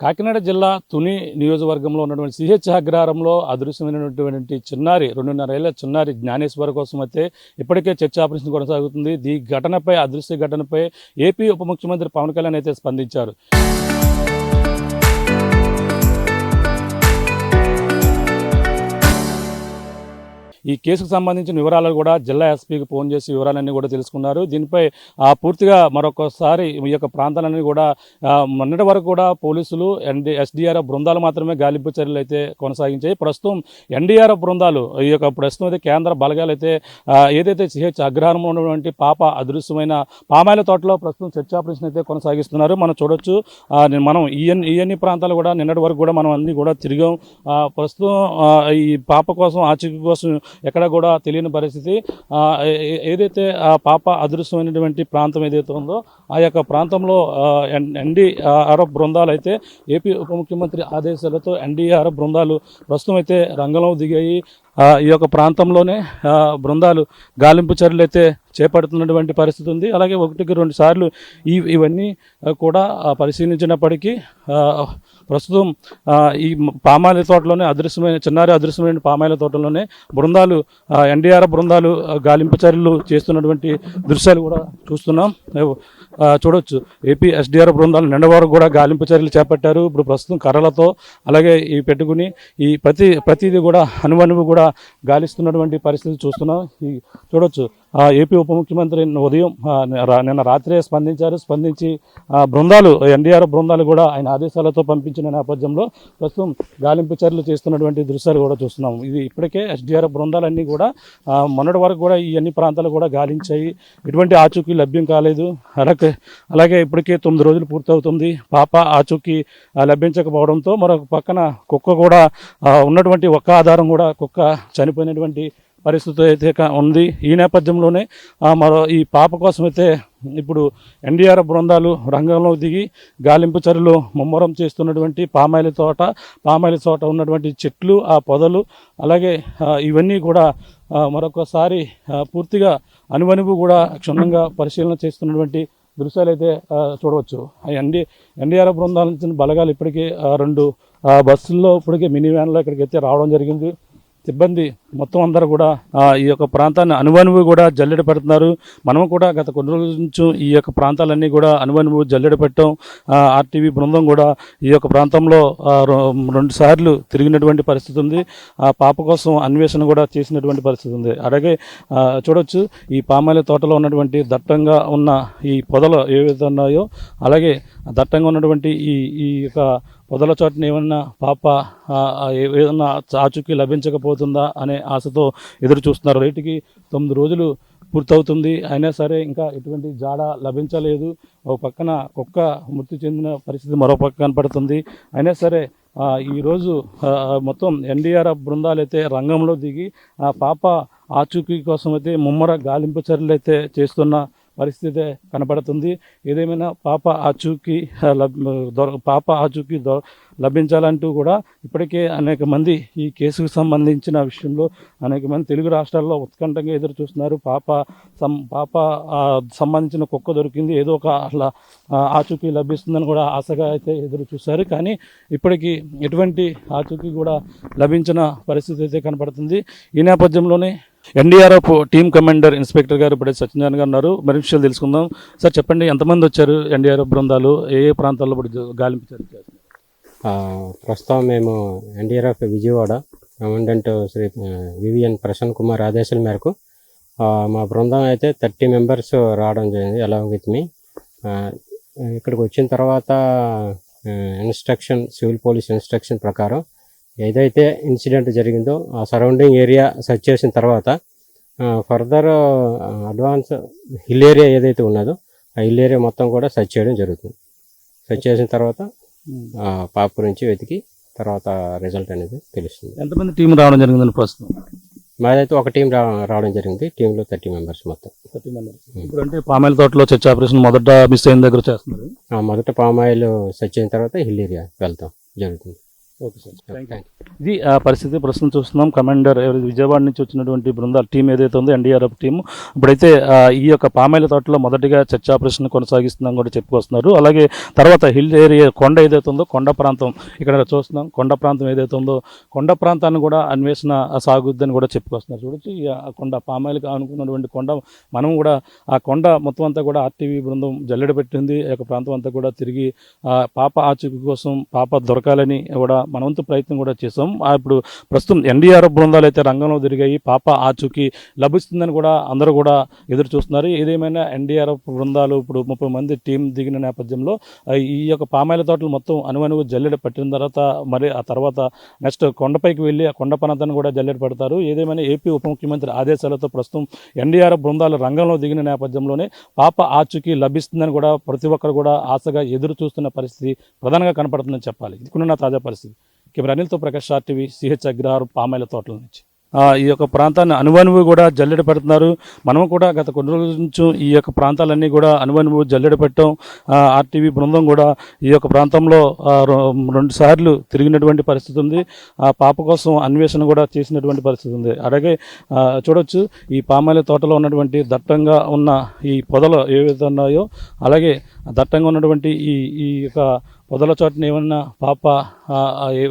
కాకినాడ జిల్లా తుని నియోజకవర్గంలో ఉన్నటువంటి సిహెచ్ అగ్రహారంలో అదృశ్యమైనటువంటి చిన్నారి 2.5 ఏళ్ల చిన్నారి జ్ఞానేశ్వర్ కోసం అయితే ఇప్పటికే చర్చ ఆపరేషన్ కొనసాగుతుంది. ఈ ఘటనపై అదృశ్య ఘటనపై ఏపీ ఉప ముఖ్యమంత్రి పవన్ కళ్యాణ్ అయితే స్పందించారు. ఈ కేసుకు సంబంధించిన వివరాలు కూడా జిల్లా ఎస్పీకి ఫోన్ చేసి వివరాలన్నీ కూడా తెలుసుకున్నారు. దీనిపై పూర్తిగా మరొకసారి ఈ యొక్క ప్రాంతాలన్నీ కూడా మొన్నటి వరకు కూడా పోలీసులు ఎస్డీఆర్ఎఫ్ బృందాలు మాత్రమే గాలింపు చర్యలు అయితే కొనసాగించాయి. ప్రస్తుతం ఎన్డీఆర్ఎఫ్ బృందాలు ఈ యొక్క ప్రస్తుతం అయితే కేంద్ర బలగాలు అయితే ఏదైతే సిహెచ్ అగ్రహారంలో ఉన్నటువంటి పాప అదృశ్యమైన పామాయిల తోటలో ప్రస్తుతం సెర్చ్ ఆపరేషన్ అయితే కొనసాగిస్తున్నారు. మనం చూడొచ్చు. మనం ఈ ప్రాంతాలు కూడా నిన్నటి వరకు కూడా మనం అన్ని కూడా తిరిగాం. ప్రస్తుతం ఈ పాప కోసం ఆచూకీ కోసం ఎక్కడ కూడా తెలియని పరిస్థితి. ఏదైతే ఆ పాప అదృశ్యమైనటువంటి ప్రాంతం ఏదైతే ఉందో ఆ యొక్క ప్రాంతంలో ఎన్డీఆర్ఎఫ్ బృందాలు అయితే ఏపీ ఉప ముఖ్యమంత్రి ఆదేశాలతో ఎన్డీఆర్ఎఫ్ బృందాలు ప్రస్తుతం అయితే రంగంలో దిగాయి. ఈ యొక్క ప్రాంతంలోనే బృందాలు గాలింపు చర్యలు అయితే చేపడుతున్నటువంటి పరిస్థితి ఉంది. అలాగే 1-2 సార్లు ఇవన్నీ కూడా పరిశీలించినప్పటికీ ప్రస్తుతం ఈ పామాయిల తోటలోనే చిన్నారి అదృశ్యమైన పామాయిల తోటలోనే బృందాలు ఎన్డీఆర్ఎఫ్ బృందాలు గాలింపు చర్యలు చేస్తున్నటువంటి దృశ్యాలు కూడా చూస్తున్నాం. చూడొచ్చు. ఏపీ ఎస్డీఆర్ఎఫ్ బృందాలు నిన్న వరకు కూడా గాలింపు చర్యలు చేపట్టారు. ఇప్పుడు ప్రస్తుతం కర్రలతో అలాగే ఈ పెట్టుకుని ఈ ప్రతిదీ కూడా అనువనువు కూడా గాలిస్తున్నటువంటి పరిస్థితి చూస్తున్నాం. చూడొచ్చు. ఏపీ ఉప ముఖ్యమంత్రి ఉదయం నిన్న రాత్రే స్పందించి బృందాలు ఎన్డీఆర్ఎఫ్ బృందాలు కూడా ఆయన ఆదేశాలతో పంపించిన నేపథ్యంలో ప్రస్తుతం గాలింపు చర్యలు చేస్తున్నటువంటి దృశ్యాలు కూడా చూస్తున్నాం. ఇది ఇప్పటికే ఎస్డీఆర్ఎఫ్ బృందాలన్నీ కూడా మొన్నటి వరకు కూడా ఈ అన్ని ప్రాంతాలు కూడా గాలించాయి. ఎటువంటి ఆచూకీ లభ్యం కాలేదు. అలాగే ఇప్పటికే 9 రోజులు పూర్తవుతుంది. పాప ఆచూకీ లభించకపోవడంతో మరొక పక్కన కుక్క కూడా ఉన్నటువంటి ఒక్క ఆధారం కూడా కుక్క చనిపోయినటువంటి పరిస్థితి అయితే ఉంది. ఈ నేపథ్యంలోనే ఈ పాప కోసం అయితే ఇప్పుడు ఎన్డీఆర్ఎఫ్ బృందాలు రంగంలో దిగి గాలింపు చర్యలు ముమ్మరం చేస్తున్నటువంటి పామాయిల తోట ఉన్నటువంటి చెట్లు ఆ పొదలు అలాగే ఇవన్నీ కూడా మరొకసారి పూర్తిగా అనువనువు కూడా క్షుణ్ణంగా పరిశీలన చేస్తున్నటువంటి దృశ్యాలు అయితే చూడవచ్చు. ఎన్డీఆర్ఎఫ్ బృందాల నుంచి బలగాలు ఇప్పటికీ 2 బస్సుల్లో ఇప్పటికే మినీ వ్యాన్లో ఇక్కడికైతే రావడం జరిగింది. సిబ్బంది మొత్తం అందరూ కూడా ఈ యొక్క ప్రాంతాన్ని అనువనువు కూడా జల్లెడ పెడుతున్నారు. మనం కూడా గత కొన్ని రోజుల నుంచి ఈ యొక్క ప్రాంతాలన్నీ కూడా అనువనువు జల్లెడ పెట్టాం. ఆర్టీవీ బృందం కూడా ఈ యొక్క ప్రాంతంలో 2 సార్లు తిరిగినటువంటి పరిస్థితి ఉంది. ఆ పాప కోసం అన్వేషణ కూడా చేసినటువంటి పరిస్థితి ఉంది. అలాగే చూడొచ్చు. ఈ పామాయిల తోటలో ఉన్నటువంటి దట్టంగా ఉన్న ఈ పొదలు ఏవైతే ఉన్నాయో అలాగే దట్టంగా ఉన్నటువంటి ఈ యొక్క పొదల చోటన ఏమన్నా పాప ఏదన్నా ఆచూకీ లభించకపోతుందా అనే ఆశతో ఎదురు చూస్తున్నారు. రేటుకి 9 రోజులు పూర్తవుతుంది. అయినా సరే ఇంకా ఎటువంటి జాడ లభించలేదు. ఒక పక్కన కుక్క మృతి చెందిన పరిస్థితి మరో పక్క కనపడుతుంది. అయినా సరే ఈరోజు మొత్తం ఎన్డీఆర్ఎఫ్ బృందాలు అయితే రంగంలో దిగి ఆ పాప ఆచూకీ కోసం అయితే ముమ్మర గాలింపు చర్యలు అయితే చేస్తున్న పరిస్థితి కనపడుతుంది. ఏదేమైనా పాప ఆచూకీ లభించాలంటూ కూడా ఇప్పటికే అనేక మంది ఈ కేసుకు సంబంధించిన విషయంలో అనేక మంది తెలుగు రాష్ట్రాల్లో ఉత్కంఠంగా ఎదురు చూస్తున్నారు. పాప సంబంధించిన కుక్క దొరికింది, ఏదో ఒక అట్లా ఆచూకీ లభిస్తుందని కూడా ఆశగా అయితే ఎదురు చూస్తారు. కానీ ఇప్పటికీ ఎటువంటి ఆచూకీ కూడా లభించిన పరిస్థితి అయితే కనపడుతుంది. ఈ నేపథ్యంలోనే ఎన్డీఆర్ఎఫ్ టీమ్ కమాండర్ ఇన్స్పెక్టర్ గారు ఇప్పుడే సత్యనారాయణ గారు ఉన్నారు. మరిన్ని విషయాలు తెలుసుకుందాం. సార్ చెప్పండి, ఎంతమంది వచ్చారు ఎన్డీఆర్ఎఫ్ బృందాలు, ఏ ప్రాంతాల్లో గాలింపు చర్యలు చేస్తున్నారు? ప్రస్తుతం మేము NDRF Vijayawada commandant Shri VVN Prasanna Kumar ఆదేశాల మేరకు మా బృందం అయితే 30 మెంబర్స్ రావడం జరిగింది. అలాంగ్ విత్ మీ ఇక్కడికి వచ్చిన తర్వాత సివిల్ పోలీస్ ఇన్స్ట్రక్షన్ ప్రకారం ఏదైతే ఇన్సిడెంట్ జరిగిందో ఆ సరౌండింగ్ ఏరియా సెర్చ్ చేసిన తర్వాత ఫర్దర్ అడ్వాన్స్ హిల్ ఏరియా ఏదైతే ఉన్నదో ఆ హిల్ ఏరియా మొత్తం కూడా సెర్చ్ చేయడం జరుగుతుంది. సెర్చ్ చేసిన తర్వాత పాప గురించి వెతికి తర్వాత రిజల్ట్ అనేది తెలుస్తుంది. ఎంతమంది టీం రావడం జరిగిందని ప్రస్తుతం? మాదైతే ఒక టీం రావడం జరిగింది. టీంలో 30 మెంబర్స్ మొత్తం. 30 మెంబర్స్. ఇప్పుడు అంటే పామాయిల తోటలో సెర్చ్ ఆపరేషన్ మొదట మిస్ అయిన దగ్గర చేస్తున్నారు. మొదట పామాయిల్ సెర్చ్ అయిన తర్వాత హిల్ ఏరియా వెళ్తాం జరుగుతుంది. Okay sir, thank you. Thank you. ఇది పరిస్థితి ప్రస్తుతం చూస్తున్నాం. కమాండర్ విజయవాడ నుంచి వచ్చినటువంటి బృందాల టీం ఏదైతే ఉందో ఎన్డీఆర్ఎఫ్ టీం ఇప్పుడైతే ఈ యొక్క పామాయిల తోటలో మొదటిగా చర్చ ఆపరేషన్ కొనసాగిస్తున్నాం కూడా చెప్పుకొస్తున్నారు. అలాగే తర్వాత హిల్ ఏరియా కొండ ఏదైతే ఉందో కొండ ప్రాంతం ఇక్కడ చూస్తున్నాం. కొండ ప్రాంతం ఏదైతే ఉందో కొండ ప్రాంతాన్ని కూడా అన్వేషణ సాగుద్దని కూడా చెప్పుకొస్తున్నారు. చూడొచ్చు ఈ కొండ పామాయిలకు అనుకున్నటువంటి కొండ మనం కూడా ఆ కొండ మొత్తం అంతా కూడా ఆర్టీవీ బృందం జల్లెడ పెట్టింది. ఈ యొక్క ప్రాంతం అంతా కూడా తిరిగి పాప ఆచూకీ కోసం పాప దొరకాలని కూడా మన వంతు ప్రయత్నం కూడా చేసాం. ఇప్పుడు ప్రస్తుతం ఎన్డీఆర్ఎఫ్ బృందాలు అయితే రంగంలో తిరిగాయి. పాప ఆచూకీ లభిస్తుందని కూడా అందరూ కూడా ఎదురు చూస్తున్నారు. ఏదేమైనా ఎన్డీఆర్ఎఫ్ బృందాలు ఇప్పుడు 30 మంది టీం దిగిన నేపథ్యంలో ఈ యొక్క పామాయిల తోటలు మొత్తం అనువనువు జల్లెడ పెట్టిన తర్వాత మరి ఆ తర్వాత నెక్స్ట్ కొండపైకి వెళ్ళి ఆ కొండ ప్రాంతాన్ని కూడా జల్లెడ పెడతారు. ఏదేమైనా ఏపీ ఉప ముఖ్యమంత్రి ఆదేశాలతో ప్రస్తుతం ఎన్డీఆర్ఎఫ్ బృందాలు రంగంలో దిగిన నేపథ్యంలోనే పాప ఆచూకీ లభిస్తుందని కూడా ప్రతి ఒక్కరు కూడా ఆశగా ఎదురు చూస్తున్న పరిస్థితి ప్రధానంగా కనపడుతుందని చెప్పాలి. ఇదికున్న తాజా పరిస్థితి. కెమెరా అనిల్తో ప్రకాష్, ఆర్టీవీ, సిహెచ్ అగ్రహారం, పామాయిల తోటల నుంచి. ఈ యొక్క ప్రాంతాన్ని అనువనువు కూడా జల్లెడ పెడుతున్నారు. మనం కూడా గత కొన్ని రోజుల నుంచి ఈ యొక్క ప్రాంతాలన్నీ కూడా అనువనువు జల్లెడ పెట్టాం. ఆర్టీవీ బృందం కూడా ఈ యొక్క ప్రాంతంలో 2 సార్లు తిరిగినటువంటి పరిస్థితి ఉంది. ఆ పాప కోసం అన్వేషణ కూడా చేసినటువంటి పరిస్థితి ఉంది. అలాగే చూడొచ్చు ఈ పామాయిల తోటలో ఉన్నటువంటి దట్టంగా ఉన్న ఈ పొదలు ఏవైతే ఉన్నాయో అలాగే దట్టంగా ఉన్నటువంటి ఈ యొక్క పొదల చోటన ఏమన్నా పాప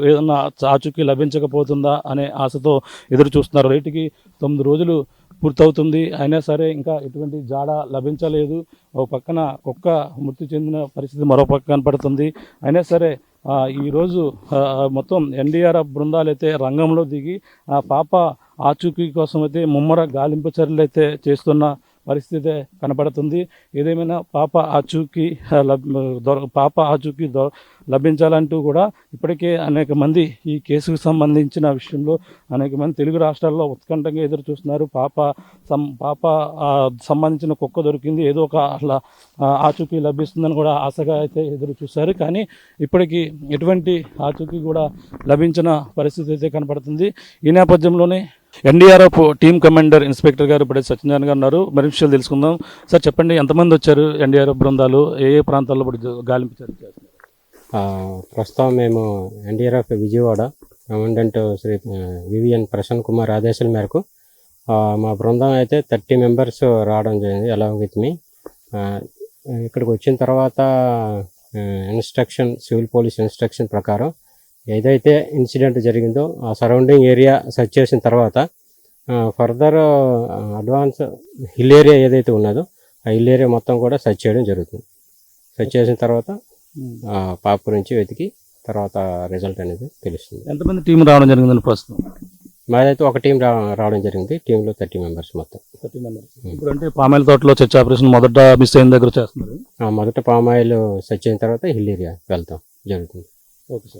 ఏదన్నా ఆచూకీ లభించకపోతుందా అనే ఆశతో ఎదురు చూస్తున్నారు. రేటుకి 9 రోజులు పూర్తవుతుంది. అయినా సరే ఇంకా ఎటువంటి జాడ లభించలేదు. ఒక పక్కన కుక్క మృతి చెందిన పరిస్థితి మరో పక్క కనపడుతుంది. అయినా సరే ఈరోజు మొత్తం ఎన్డీఆర్ఎఫ్ బృందాలు అయితే రంగంలో దిగి ఆ పాప ఆచూకీ కోసం అయితే ముమ్మర గాలింపు చర్యలు అయితే చేస్తున్న పరిస్థితి కనపడుతుంది. ఏదేమైనా పాప ఆచూకీ లభించాలంటూ కూడా ఇప్పటికే అనేక మంది ఈ కేసుకు సంబంధించిన విషయంలో అనేక మంది తెలుగు రాష్ట్రాల్లో ఉత్కంఠంగా ఎదురు చూస్తున్నారు. పాప సంబంధించిన కుక్క దొరికింది, ఏదో ఒక అట్లా ఆచూకీ లభిస్తుందని కూడా ఆశగా అయితే ఎదురు చూశారు. కానీ ఇప్పటికీ ఎటువంటి ఆచూకీ కూడా లభించిన పరిస్థితి అయితే కనపడుతుంది. ఈ నేపథ్యంలోనే ఎన్డీఆర్ఎఫ్ టీం కమాండర్ ఇన్స్పెక్టర్ గారు ఇప్పుడే సత్యనారాయణ గారు ఉన్నారు. మరి విషయాలు తెలుసుకుందాం. సార్ చెప్పండి, ఎంతమంది వచ్చారు ఎన్డీఆర్ఎఫ్ బృందాలు, ఏ ప్రాంతాల్లో ఇప్పుడు గాలింపు చర్య చేస్తున్నారు? ప్రస్తుతం మేము NDRF Vijayawada commandant Shri VVN Prasanna Kumar ఆదేశాల మేరకు మా బృందం అయితే 30 మెంబర్స్ రావడం జరిగింది. అలాంగ్ విత్ మీ ఇక్కడికి వచ్చిన తర్వాత సివిల్ పోలీస్ ఇన్స్ట్రక్షన్ ప్రకారం ఏదైతే ఇన్సిడెంట్ జరిగిందో ఆ సరౌండింగ్ ఏరియా సెర్చ్ చేసిన తర్వాత ఫర్దర్ అడ్వాన్స్ హిల్ ఏరియా ఏదైతే ఉన్నదో ఆ హిల్ ఏరియా మొత్తం కూడా సెర్చ్ చేయడం జరుగుతుంది. సెర్చ్ చేసిన తర్వాత పాప గురించి వెతికి తర్వాత రిజల్ట్ అనేది తెలుస్తుంది. ఎంతమంది టీం రావడం జరిగిందని ప్రస్తుతం? మాదైతే ఒక టీం రావడం జరిగింది. టీంలో 30 మెంబర్స్ మొత్తం. 30 మెంబర్స్. ఇప్పుడు అంటే పామాయిల తోటలో చర్చ ఆపరేషన్ మొదట మిస్ అయిన దగ్గర చేస్తున్నారు. మొదట పామాయిల్ సెర్చ్ అయిన తర్వాత హిల్ ఏరియా వెళ్తాం జరుగుతుంది. Okay sir,